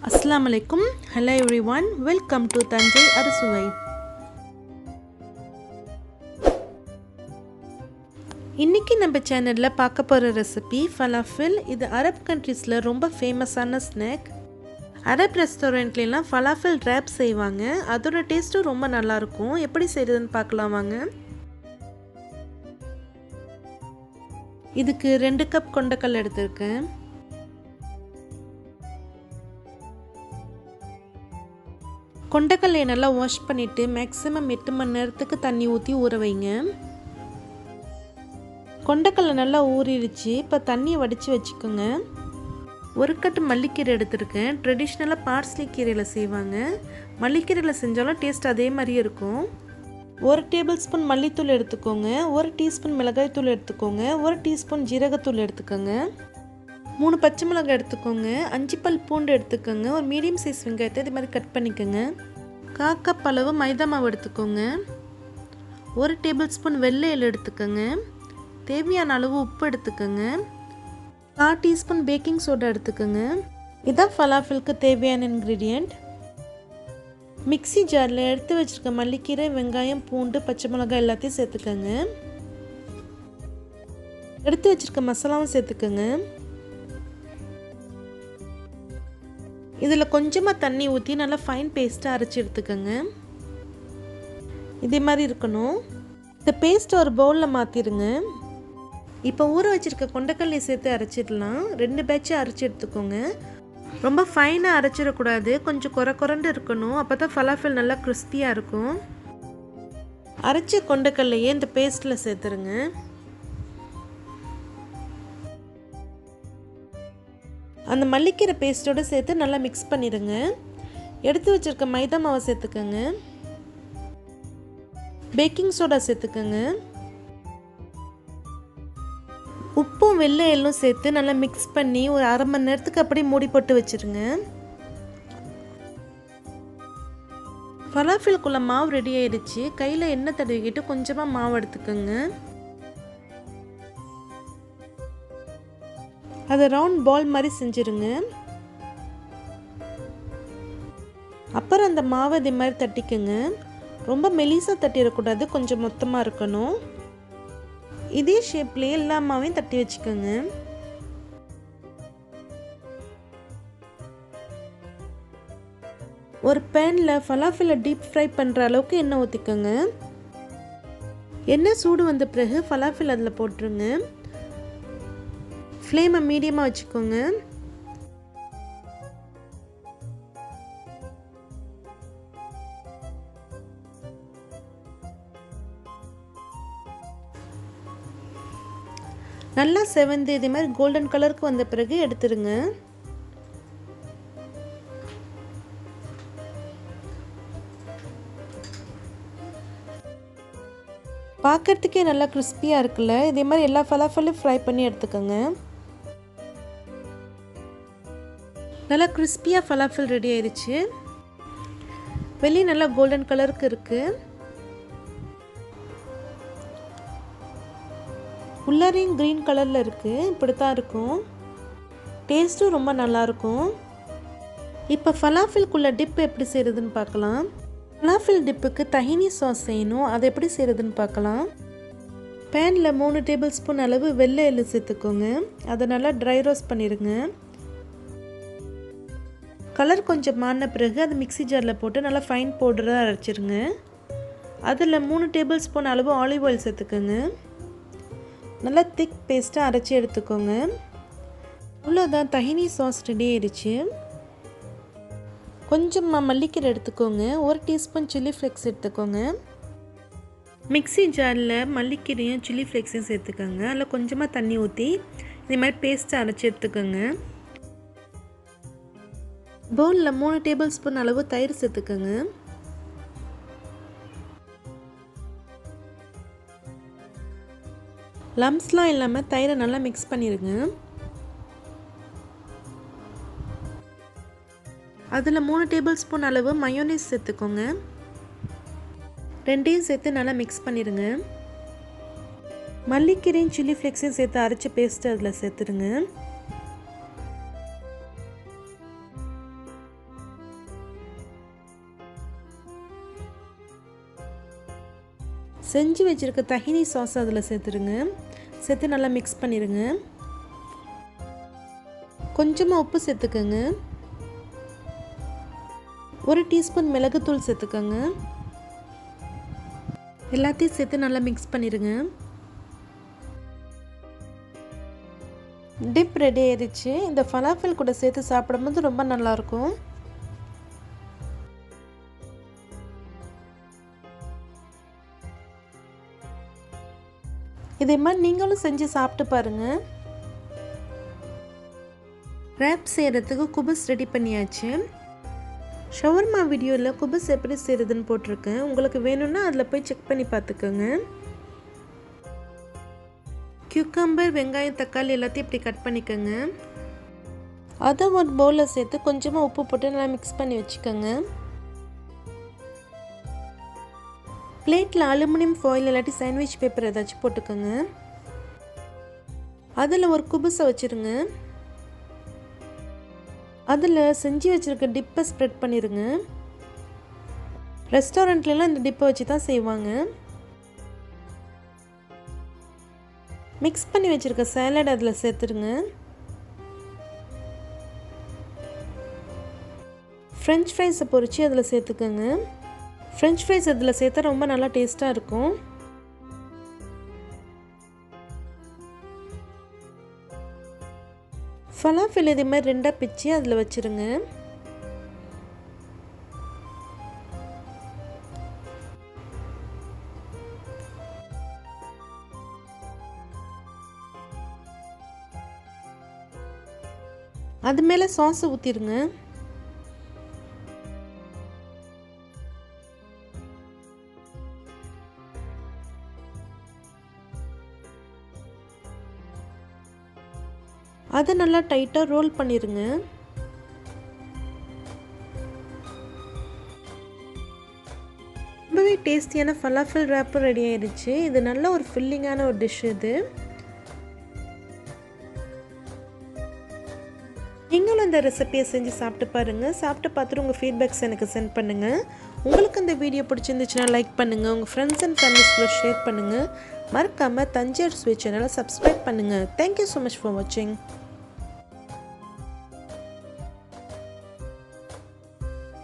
Assalamu alaikum. Hello everyone. Welcome to Tanjai Arusuvai. இன்னைக்கு நம்ம சேனல்ல பார்க்க போற ரெசிபி falafel. இது அரப் கண்ட்ரீஸ்ல ரொம்ப ஃபேமஸான ஸ்நாக். அரப் ரெஸ்டாரன்ட்ல எல்லாம் falafel wrap செய்வாங்க. அதோட டேஸ்டும் ரொம்ப நல்லா இருக்கும். எப்படி செய்யறதுன்னு பார்க்கலாம் வாங்க. இதுக்கு 2 கப் கொண்டைக்கல்லை எடுத்துர்க்கேன். கொண்டைக்கல்லையை நல்லா வாஷ் பண்ணிவிட்டு மேக்ஸிமம் 8 மணி நேரத்துக்கு தண்ணி ஊற்றி ஊற வைங்க. கொண்டைக்கல்லை நல்லா ஊறிடுச்சு. இப்போ தண்ணியை வடித்து வச்சுக்கோங்க. 1 கட்டு மல்லிக்கீரை எடுத்துருக்கேன். ட்ரெடிஷ்னலாக பார்ஸ்லி கீரையில் செய்வாங்க. மல்லிக்கீரையில் செஞ்சாலும் டேஸ்ட் அதே மாதிரியே இருக்கும். 1 டேபிள் ஸ்பூன் மல்லித்தூள் எடுத்துக்கோங்க. 1 டீஸ்பூன் மிளகாய்த்தூள் எடுத்துக்கோங்க. 1 டீஸ்பூன் ஜீரகத்தூள் எடுத்துக்கோங்க. 3 பச்சை மிளகாய் எடுத்துக்கோங்க. 5 பல் பூண்டு எடுத்துக்கோங்க. ஒரு மீடியம் சைஸ் வெங்காயத்தை இது மாதிரி கட் பண்ணிக்கோங்க. 1/4 கப் அளவு மைதா மாவு எடுத்துக்கோங்க. 1 டேபிள் ஸ்பூன் வெள்ளை எள்ளு எடுத்துக்கோங்க. தேவையான அளவு உப்பு எடுத்துக்கோங்க. 1/4 டீஸ்பூன் பேக்கிங் சோடா எடுத்துக்கோங்க. இதான் ஃபலாஃபலுக்கு தேவையான இன்க்ரீடியண்ட். மிக்ஸி ஜாரில் எடுத்து வச்சுருக்க மல்லிக்கீரை, வெங்காயம், பூண்டு, பச்சை மிளகாய் எல்லாத்தையும் சேர்த்துக்கோங்க. எடுத்து வச்சுருக்க மசாலாவும் சேர்த்துக்கோங்க. இதில் கொஞ்சமாக தண்ணி ஊற்றி நல்லா ஃபைன் பேஸ்ட்டாக அரைச்சி எடுத்துக்கோங்க. இதே மாதிரி இருக்கணும். இந்த பேஸ்ட் ஒரு பவுலில் மாற்றிடுங்க. இப்போ ஊற வச்சுருக்க கொண்டைக்கல்லையை சேர்த்து அரைச்சிடலாம். 2 பேட்சாக அரைச்சி எடுத்துக்கோங்க. ரொம்ப ஃபைனாக அரைச்சிடக்கூடாது. கொஞ்சம் குறண்டு இருக்கணும். அப்போ தான் ஃபலாஃபல் நல்லா கிறிஸ்பியாக இருக்கும். அரைச்ச கொண்டைக்கல்லையே இந்த பேஸ்ட்டில் சேர்த்துருங்க. அந்த மல்லிக்கீரை பேஸ்ட்டோடு சேர்த்து நல்லா மிக்ஸ் பண்ணிடுங்க. எடுத்து வச்சுருக்க மைதா மாவை சேர்த்துக்கோங்க. பேக்கிங் சோடா சேர்த்துக்கோங்க. உப்பும் வெள்ளை எள்ளும் சேர்த்து நல்லா மிக்ஸ் பண்ணி ஒரு 1/2 மணி நேரத்துக்கு அப்படியே மூடி போட்டு வச்சுருங்க. ஃபலாஃபலுக்குள்ள மாவு ரெடி ஆயிடுச்சு. கையில் எண்ணெய் தடவிக்கிட்டு கொஞ்சமாக மாவு எடுத்துக்கோங்க. அதை ரவுண்ட் பால் மாதிரி செஞ்சுருங்க. அப்புறம் அந்த மாவை இதே மாதிரி தட்டிக்கோங்க. ரொம்ப மெலிசாக தட்டிடக்கூடாது. கொஞ்சம் மொத்தமாக இருக்கணும். இதே ஷேப்லேயே எல்லா மாவையும் தட்டி வச்சுக்கோங்க. ஒரு பேனில் ஃபலாஃபலை டீப் ஃப்ரை பண்ணுற அளவுக்கு எண்ணெய் ஊற்றிக்கோங்க. எண்ணெய் சூடு வந்த பிறகு ஃபலாஃபல் அதில் போட்டுருங்க. ஃப்ளேமை மீடியமாக வச்சுக்கோங்க. நல்லா செவந்து இதே மாதிரி கோல்டன் கலருக்கு வந்த பிறகு எடுத்துருங்க. பார்க்கறதுக்கே நல்லா கிறிஸ்பியாக இருக்குல்ல. இதே மாதிரி எல்லா ஃபலாஃபலையும் ஃப்ரை பண்ணி எடுத்துக்கோங்க. நல்லா கிறிஸ்பியாக ஃபலாஃபல் ரெடி ஆயிடுச்சு. வெளியே நல்லா கோல்டன் கலருக்கு இருக்குது. உள்ளாரையும் க்ரீன் கலரில் இருக்குது. இப்படி தான் இருக்கும். டேஸ்ட்டும் ரொம்ப நல்லாயிருக்கும். இப்போ ஃபலாஃபலுக்குள்ள டிப் எப்படி செய்கிறதுன்னு பார்க்கலாம். ஃபலாஃபல் டிப்புக்கு தஹினி சாஸ் செய்யணும். அதை எப்படி செய்கிறதுன்னு பார்க்கலாம். பேனில் 3 டேபிள் ஸ்பூன் அளவு வெள்ளை எள்ளு சேர்த்துக்கோங்க. அதை நல்லா ட்ரை ரோஸ்ட் பண்ணிடுங்க. கலர் கொஞ்சம் மாறின பிறகு அதை மிக்ஸி ஜாரில் போட்டு நல்லா ஃபைன் பவுடராக அரைச்சிருங்க. அதில் 3 டேபிள் ஸ்பூன் அளவு ஆலிவ் ஆயில் சேர்த்துக்கோங்க. நல்லா திக் பேஸ்ட்டாக அரைச்சி எடுத்துக்கோங்க. அவ்வளோதான், தஹினி சாஸ் ரெடி ஆயிடுச்சு. கொஞ்சமாக மல்லிக்கீரை எடுத்துக்கோங்க. 1 டீஸ்பூன் சில்லி ஃப்ளேக்ஸ் எடுத்துக்கோங்க. மிக்ஸி ஜாரில் மல்லிக்கீரையும் சில்லி ஃப்ளேக்ஸையும் சேர்த்துக்கோங்க. அதில் கொஞ்சமாக தண்ணி ஊற்றி இதே மாதிரி பேஸ்ட்டை அரைச்சி எடுத்துக்கோங்க. பவுலில் 3 டேபிள் ஸ்பூன் அளவு தயிர் சேர்த்துக்கோங்க. லம்ஸ்லாம் இல்லாமல் தயிரை நல்லா மிக்ஸ் பண்ணிடுங்க. அதில் 3 டேபிள் ஸ்பூன் அளவு மயோனைஸ் சேர்த்துக்கோங்க. 2யும் சேர்த்து நல்லா மிக்ஸ் பண்ணிடுங்க. மல்லிக்கீரையும் சில்லி ஃப்ளேக்ஸையும் சேர்த்து அரைச்சி பேஸ்ட்டு அதில் சேர்த்துடுங்க. செஞ்சு வச்சுருக்க தஹினி சாஸ் அதில் சேர்த்துருங்க. சேர்த்து நல்லா மிக்ஸ் பண்ணிடுங்க. கொஞ்சமாக உப்பு சேர்த்துக்கோங்க. 1 டீஸ்பூன் மிளகுத்தூள் சேர்த்துக்கோங்க. எல்லாத்தையும் சேர்த்து நல்லா மிக்ஸ் பண்ணிடுங்க. டிப் ரெடி ஆயிடுச்சு. இந்த ஃபலாஃபல் கூட சேர்த்து சாப்பிடும்போது ரொம்ப நல்லாயிருக்கும். இதே மாதிரி நீங்களும் செஞ்சு சாப்பிட்டு பாருங்கள். ரேப் செய்கிறதுக்கு குபஸ் ரெடி பண்ணியாச்சு. ஷவர்மா வீடியோவில் குபஸ் எப்படி செய்கிறதுன்னு போட்டிருக்கேன். உங்களுக்கு வேணும்னா அதில் போய் செக் பண்ணி பார்த்துக்கோங்க. கியூக்கம்பர், வெங்காயம், தக்காளி எல்லாத்தையும் இப்படி கட் பண்ணிக்கோங்க. அதை ஒரு பவுலில் சேர்த்து கொஞ்சமாக உப்பு போட்டு நல்லா மிக்ஸ் பண்ணி வச்சுக்கோங்க. பிளேட்டில் அலுமினியம் ஃபாயில் இல்லாட்டி சாண்ட்விச் பேப்பர் ஏதாச்சும் போட்டுக்கோங்க. அதில் ஒரு குபஸை வச்சுருங்க. அதில் செஞ்சு வச்சுருக்க டிப்பை ஸ்ப்ரெட் பண்ணிடுங்க. ரெஸ்டாரண்ட்லலாம் இந்த டிப்பை வச்சு தான் செய்வாங்க. மிக்ஸ் பண்ணி வச்சுருக்க சாலட் அதில் சேர்த்துருங்க. ஃப்ரெஞ்ச் ஃப்ரைஸை பொரித்து அதில் சேர்த்துக்கோங்க. ஃப்ரெஞ்ச் ஃப்ரைஸ் அதில் சேர்த்தா ரொம்ப நல்லா டேஸ்ட்டாக இருக்கும். ஃபலாஃபல் இதே மாதிரி 2ஆக பிச்சு அதில் வச்சுருங்க. அது மேலே சாஸை ஊற்றிடுங்க. அதை நல்லா டைட்டாக ரோல் பண்ணிடுங்க. ரொம்பவே டேஸ்டியான ஃபலாஃபல் ரேப்பர் ரெடி ஆயிடுச்சு. இது நல்ல ஒரு ஃபில்லிங்கான ஒரு டிஷ். இது நீங்களும் இந்த ரெசிபியை செஞ்சு சாப்பிட்டு பாருங்கள். சாப்பிட்டு பார்த்துட்டு உங்கள் ஃபீட்பேக்ஸ் எனக்கு சென்ட் பண்ணுங்கள். உங்களுக்கு இந்த வீடியோ பிடிச்சிருந்துச்சுன்னா லைக் பண்ணுங்கள். உங்கள் ஃப்ரெண்ட்ஸ் அண்ட் ஃபேமிலிஸ்குள்ள ஷேர் பண்ணுங்கள். மறக்காமல் தஞ்சாவூர் ஸ்வீட் சேனலை சப்ஸ்கிரைப் பண்ணுங்கள். தேங்க்யூ ஸோ மச் ஃபார் வாட்சிங்.